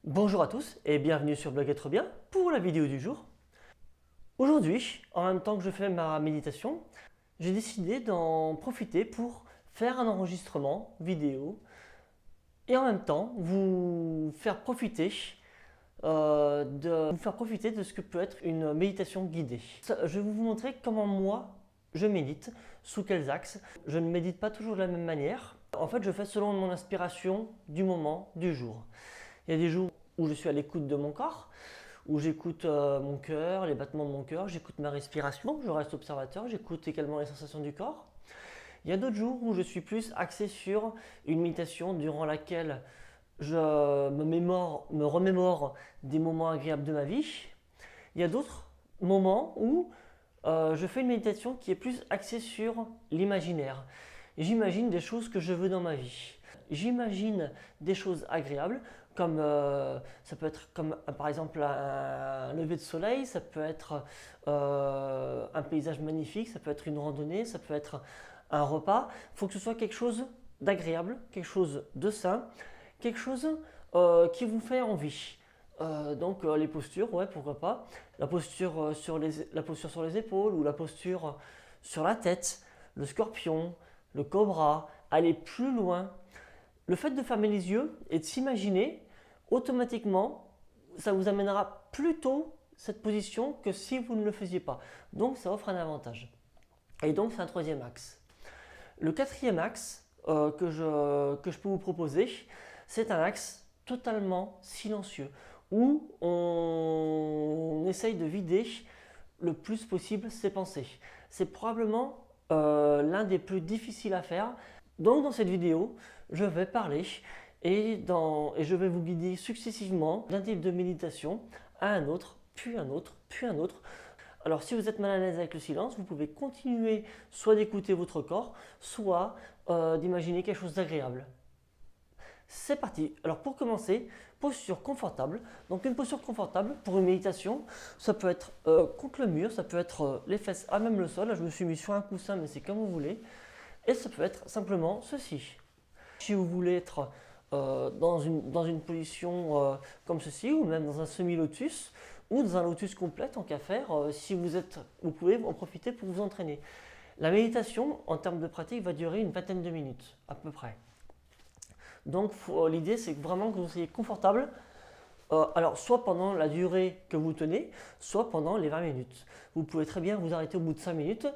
Bonjour à tous et bienvenue sur Blog Être Bien pour la vidéo du jour. Aujourd'hui, en même temps que je fais ma méditation, j'ai décidé d'en profiter pour faire un enregistrement vidéo et en même temps vous faire profiter de ce que peut être une méditation guidée. Je vais vous montrer comment moi je médite, sous quels axes. Je ne médite pas toujours de la même manière. En fait, je fais selon mon inspiration du moment, du jour. Il y a des jours où je suis à l'écoute de mon corps, où j'écoute mon cœur, les battements de mon cœur, j'écoute ma respiration, je reste observateur, j'écoute également les sensations du corps. Il y a d'autres jours où je suis plus axé sur une méditation durant laquelle je me remémore des moments agréables de ma vie. Il y a d'autres moments où je fais une méditation qui est plus axée sur l'imaginaire. J'imagine des choses que je veux dans ma vie. J'imagine des choses agréables, comme ça peut être comme par exemple un lever de soleil, ça peut être un paysage magnifique, ça peut être une randonnée, ça peut être un repas. Il faut que ce soit quelque chose d'agréable, quelque chose de sain, quelque chose qui vous fait envie. Donc les postures, ouais, pourquoi pas. La posture sur les épaules ou la posture sur la tête, le scorpion, le cobra, aller plus loin. Le fait de fermer les yeux et de s'imaginer, automatiquement, ça vous amènera plus tôt cette position que si vous ne le faisiez pas. Donc ça offre un avantage. Et donc c'est un troisième axe. Le quatrième axe que je peux vous proposer, c'est un axe totalement silencieux où on essaye de vider le plus possible ses pensées. C'est probablement l'un des plus difficiles à faire. Donc dans cette vidéo, je vais parler et je vais vous guider successivement d'un type de méditation à un autre, puis un autre, puis un autre. Alors si vous êtes mal à l'aise avec le silence, vous pouvez continuer soit d'écouter votre corps, soit d'imaginer quelque chose d'agréable. C'est parti. Alors pour commencer, posture confortable. Donc une posture confortable pour une méditation, ça peut être contre le mur, ça peut être les fesses à même le sol. Là, je me suis mis sur un coussin, mais c'est comme vous voulez. Et ça peut être simplement ceci. Si vous voulez être dans une position comme ceci, ou même dans un semi-lotus, ou dans un lotus complet, tant qu'à faire, si vous pouvez en profiter pour vous entraîner. La méditation, en termes de pratique, va durer une vingtaine de minutes, à peu près. Donc l'idée, c'est vraiment que vous soyez confortable. Alors, soit pendant la durée que vous tenez, soit pendant les 20 minutes. Vous pouvez très bien vous arrêter au bout de 5 minutes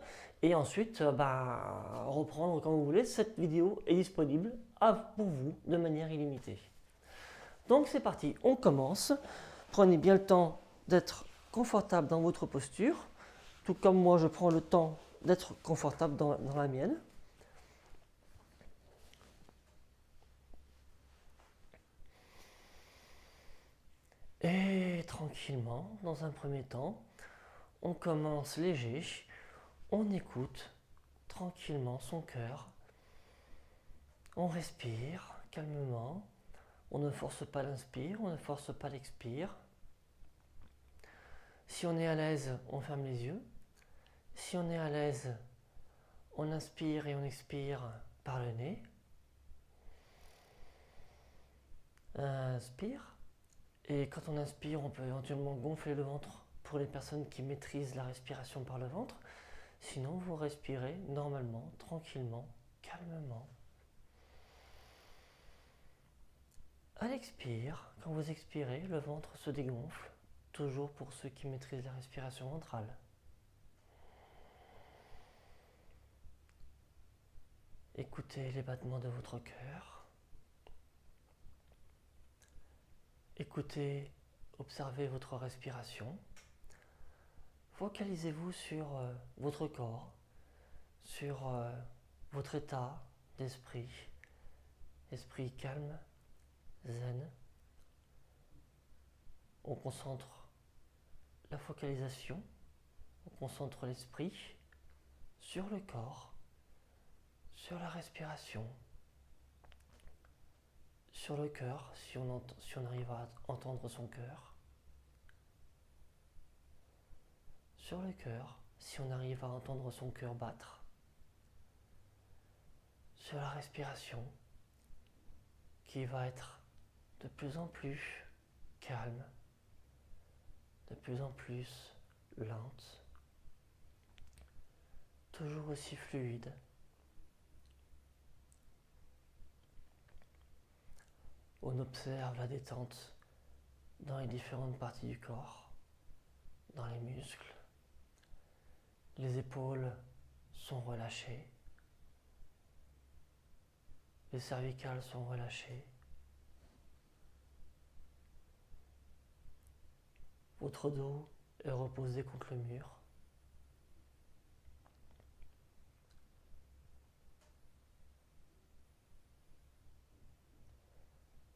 et ensuite reprendre quand vous voulez. Cette vidéo est disponible pour vous de manière illimitée. Donc c'est parti, on commence. Prenez bien le temps d'être confortable dans votre posture, tout comme moi je prends le temps d'être confortable dans la mienne. Et tranquillement, dans un premier temps, on commence léger, on écoute tranquillement son cœur, on respire calmement, on ne force pas l'inspire, on ne force pas l'expire. Si on est à l'aise, on ferme les yeux. Si on est à l'aise, on inspire et on expire par le nez. Inspire. Et quand on inspire, on peut éventuellement gonfler le ventre pour les personnes qui maîtrisent la respiration par le ventre. Sinon, vous respirez normalement, tranquillement, calmement. À l'expire, quand vous expirez, le ventre se dégonfle, toujours pour ceux qui maîtrisent la respiration ventrale. Écoutez les battements de votre cœur. Écoutez, observez votre respiration. Focalisez-vous sur votre corps, sur votre état d'esprit, esprit calme, zen. On concentre la focalisation, on concentre l'esprit sur le corps, sur la respiration, sur le cœur, si on arrive à entendre son cœur, sur le cœur, si on arrive à entendre son cœur battre, sur la respiration, qui va être de plus en plus calme, de plus en plus lente, toujours aussi fluide. On observe la détente dans les différentes parties du corps, dans les muscles. Les épaules sont relâchées. Les cervicales sont relâchées. Votre dos est reposé contre le mur.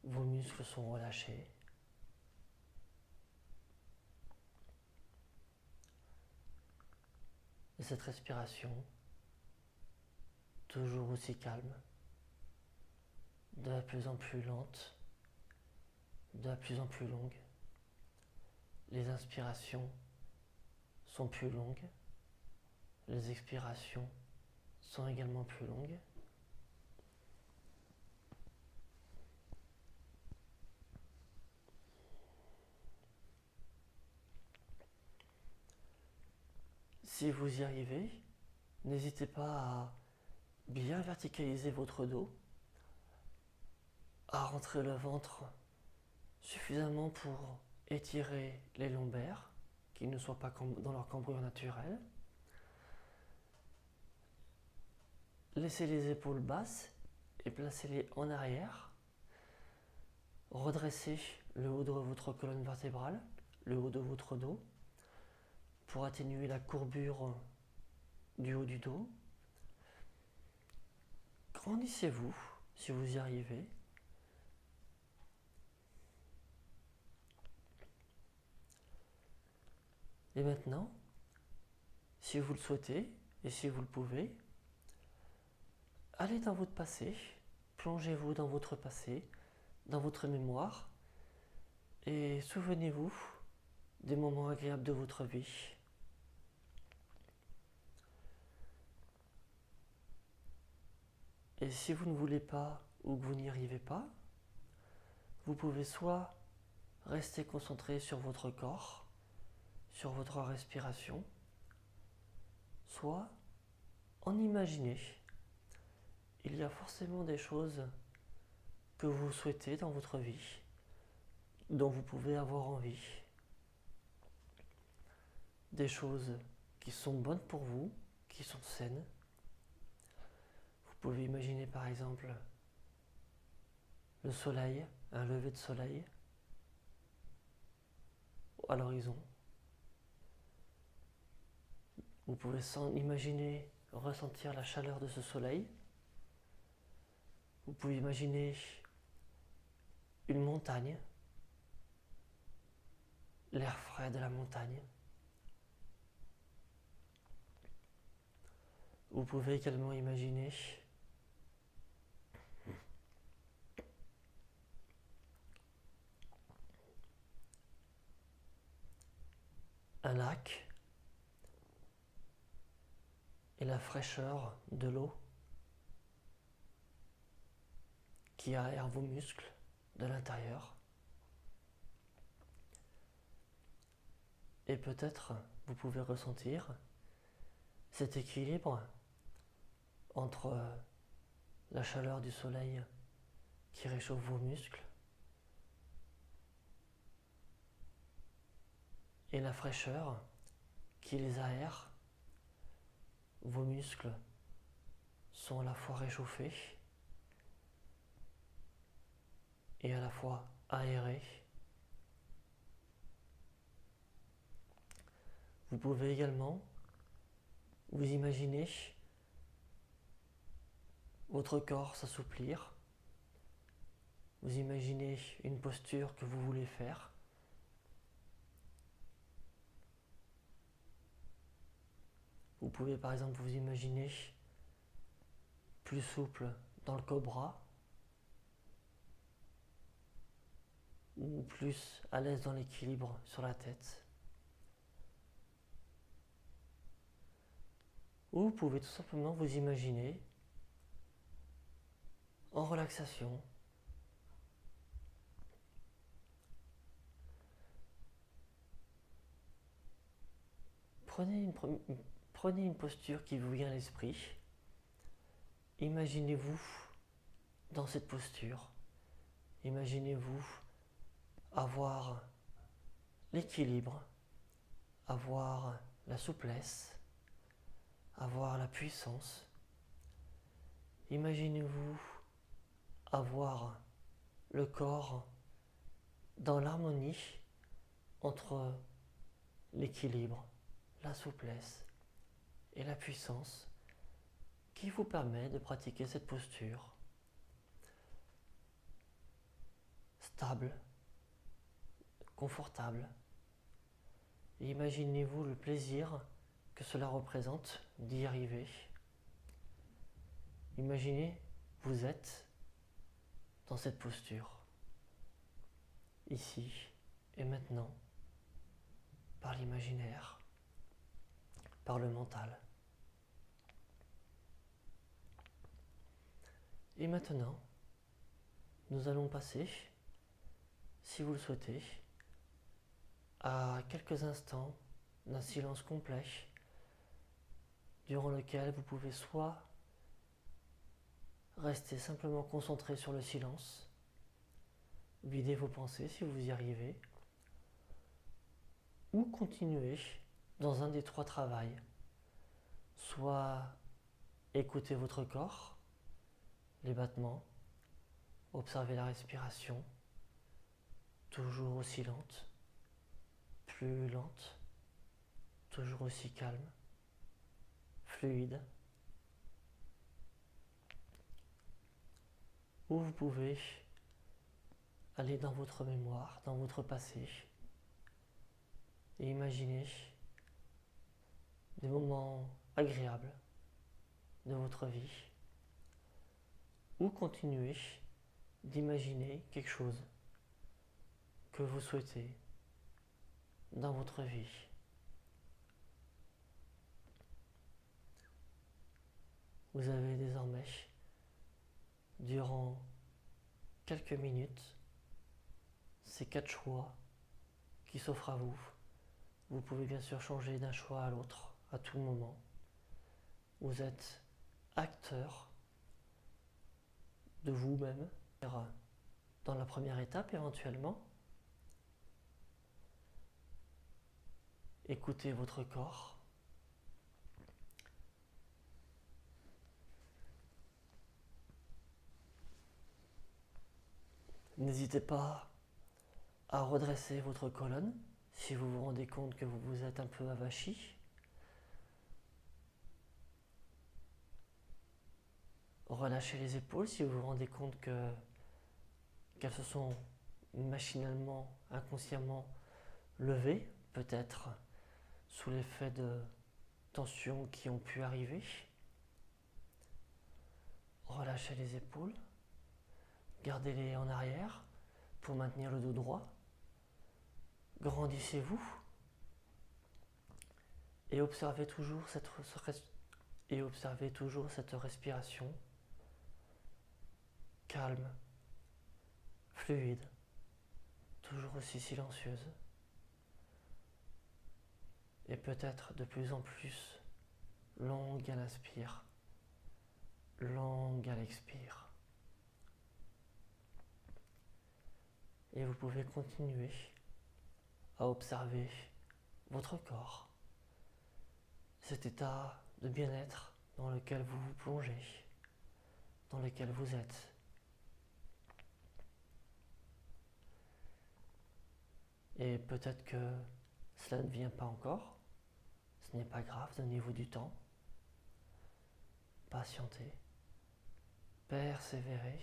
Vos muscles sont relâchés. Et cette respiration, toujours aussi calme, de plus en plus lente, de plus en plus longue. Les inspirations sont plus longues, les expirations sont également plus longues. Si vous y arrivez, n'hésitez pas à bien verticaliser votre dos, à rentrer le ventre suffisamment pour étirer les lombaires, qu'ils ne soient pas dans leur cambrure naturelle. Laissez les épaules basses et placez-les en arrière. Redressez le haut de votre colonne vertébrale, le haut de votre dos, pour atténuer la courbure du haut du dos. Grandissez-vous si vous y arrivez. Et maintenant, si vous le souhaitez et si vous le pouvez, allez dans votre passé, plongez-vous dans votre passé, dans votre mémoire, et souvenez-vous des moments agréables de votre vie. Et si vous ne voulez pas ou que vous n'y arrivez pas, vous pouvez soit rester concentré sur votre corps, sur votre respiration, soit en imaginer. Il y a forcément des choses que vous souhaitez dans votre vie, dont vous pouvez avoir envie. Des choses qui sont bonnes pour vous, qui sont saines. Vous pouvez imaginer par exemple le soleil, un lever de soleil à l'horizon. Vous pouvez imaginer ressentir la chaleur de ce soleil. Vous pouvez imaginer une montagne, l'air frais de la montagne. Vous pouvez également imaginer un lac et la fraîcheur de l'eau qui aère vos muscles de l'intérieur. Et peut-être vous pouvez ressentir cet équilibre entre la chaleur du soleil qui réchauffe vos muscles et la fraîcheur qui les aère. Vos muscles sont à la fois réchauffés et à la fois aérés. Vous pouvez également vous imaginer votre corps s'assouplir. Vous imaginez une posture que vous voulez faire. Vous pouvez par exemple vous imaginer plus souple dans le cobra ou plus à l'aise dans l'équilibre sur la tête. Ou vous pouvez tout simplement vous imaginer en relaxation, Prenez une posture qui vous vient à l'esprit. Imaginez-vous dans cette posture. Imaginez-vous avoir l'équilibre, avoir la souplesse, avoir la puissance. Imaginez-vous avoir le corps dans l'harmonie entre l'équilibre, la souplesse et la puissance qui vous permet de pratiquer cette posture stable, confortable. Et imaginez-vous le plaisir que cela représente d'y arriver. Imaginez, vous êtes dans cette posture, ici et maintenant, par l'imaginaire, par le mental. Et maintenant, nous allons passer, si vous le souhaitez, à quelques instants d'un silence complet, durant lequel vous pouvez soit rester simplement concentré sur le silence, vider vos pensées si vous y arrivez, ou continuer dans un des trois travails, soit écouter votre corps, les battements, observer la respiration, toujours aussi lente, plus lente, toujours aussi calme, fluide. Ou vous pouvez aller dans votre mémoire, dans votre passé, et imaginer des moments agréables de votre vie, ou continuer d'imaginer quelque chose que vous souhaitez dans votre vie. Vous avez désormais, durant quelques minutes, ces 4 choix qui s'offrent à vous. Vous pouvez bien sûr changer d'un choix à l'autre à tout moment. Vous êtes acteur de vous-même. Dans la première étape, éventuellement, écoutez votre corps. N'hésitez pas à redresser votre colonne si vous vous rendez compte que vous vous êtes un peu avachi. Relâchez les épaules si vous vous rendez compte qu'elles se sont machinalement, inconsciemment levées, peut-être sous l'effet de tensions qui ont pu arriver. Relâchez les épaules, gardez-les en arrière pour maintenir le dos droit. Grandissez-vous et observez toujours cette respiration calme, fluide, toujours aussi silencieuse, et peut-être de plus en plus longue à l'inspire, longue à l'expire. Et vous pouvez continuer à observer votre corps, cet état de bien-être dans lequel vous vous plongez, dans lequel vous êtes. Et peut-être que cela ne vient pas encore, ce n'est pas grave, donnez-vous du temps, patientez, persévérez.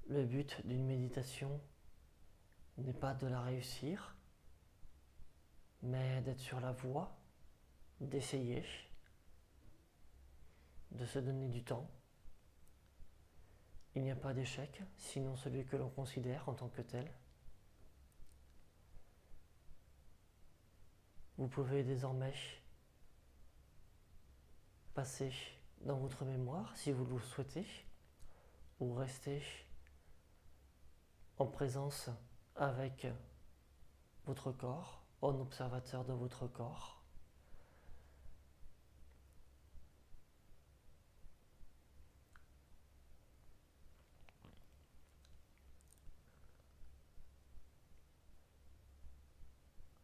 Le but d'une méditation n'est pas de la réussir, mais d'être sur la voie, d'essayer, de se donner du temps. Il n'y a pas d'échec, sinon celui que l'on considère en tant que tel. Vous pouvez désormais passer dans votre mémoire, si vous le souhaitez, ou rester en présence avec votre corps, en observateur de votre corps.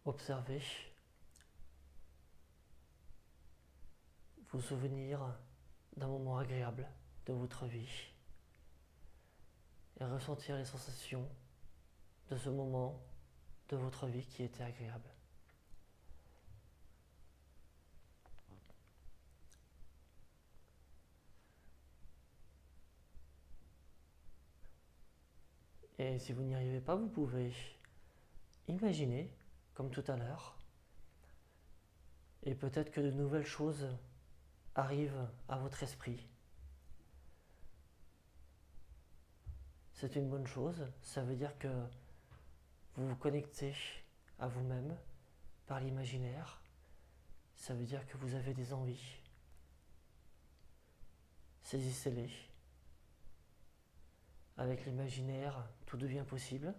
Observez, vous souvenir d'un moment agréable de votre vie et ressentir les sensations de ce moment de votre vie qui était agréable. Et si vous n'y arrivez pas, vous pouvez imaginer, comme tout à l'heure, et peut-être que de nouvelles choses arrivent à votre esprit. C'est une bonne chose, ça veut dire que vous vous connectez à vous-même par l'imaginaire, ça veut dire que vous avez des envies. Saisissez-les. Avec l'imaginaire, tout devient possible.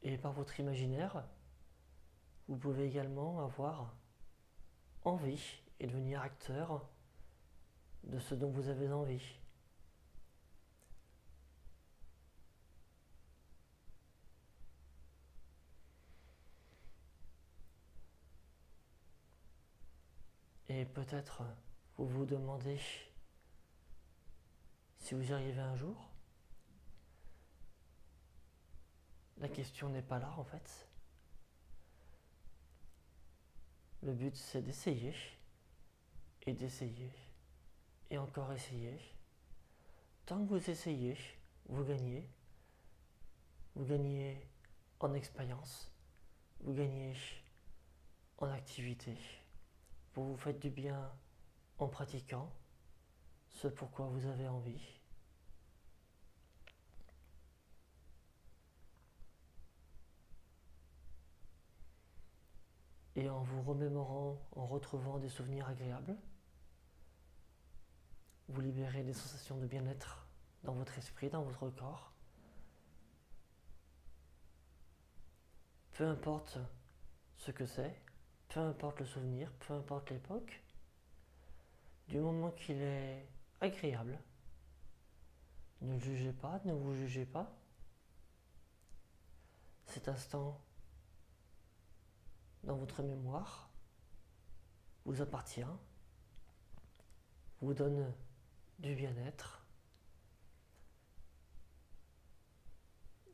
Et par votre imaginaire, vous pouvez également avoir envie et devenir acteur de ce dont vous avez envie. Et peut-être vous vous demandez si vous y arrivez un jour. La question n'est pas là en fait. Le but c'est d'essayer et d'essayer et encore essayer. Tant que vous essayez, vous gagnez. Vous gagnez en expérience, vous gagnez en activité. Vous vous faites du bien en pratiquant ce pourquoi vous avez envie. Et en vous remémorant, en retrouvant des souvenirs agréables, vous libérez des sensations de bien-être dans votre esprit, dans votre corps. Peu importe ce que c'est, peu importe le souvenir, peu importe l'époque, du moment qu'il est agréable, ne le jugez pas, ne vous jugez pas. Cet instant dans votre mémoire vous appartient, vous donne du bien-être.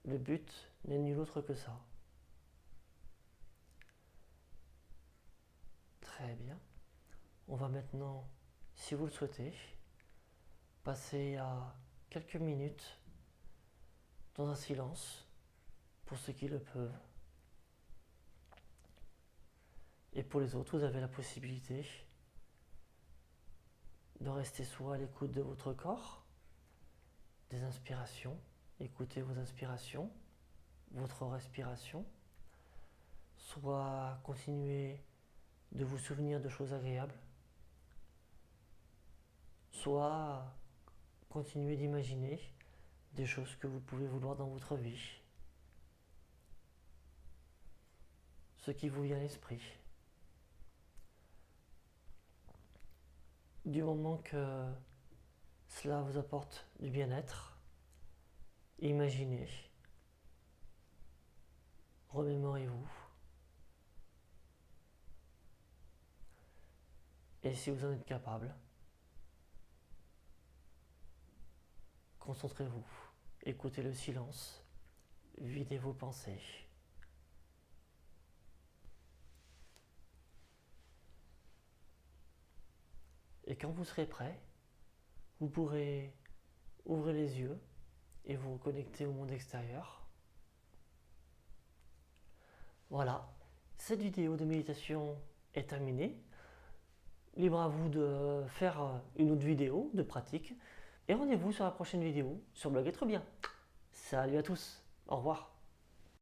Le but n'est nul autre que ça. Très bien. On va maintenant, si vous le souhaitez, passer à quelques minutes dans un silence pour ceux qui le peuvent. Et pour les autres, vous avez la possibilité de rester soit à l'écoute de votre corps, des inspirations, écoutez vos inspirations, votre respiration, soit continuer de vous souvenir de choses agréables, soit continuer d'imaginer des choses que vous pouvez vouloir dans votre vie, ce qui vous vient à l'esprit. Du moment que cela vous apporte du bien-être, imaginez, remémorez-vous. Et si vous en êtes capable, concentrez-vous, écoutez le silence, videz vos pensées. Et quand vous serez prêt, vous pourrez ouvrir les yeux et vous reconnecter au monde extérieur. Voilà, cette vidéo de méditation est terminée. Libre à vous de faire une autre vidéo de pratique. Et rendez-vous sur la prochaine vidéo sur Blog Être Bien. Salut à tous, au revoir.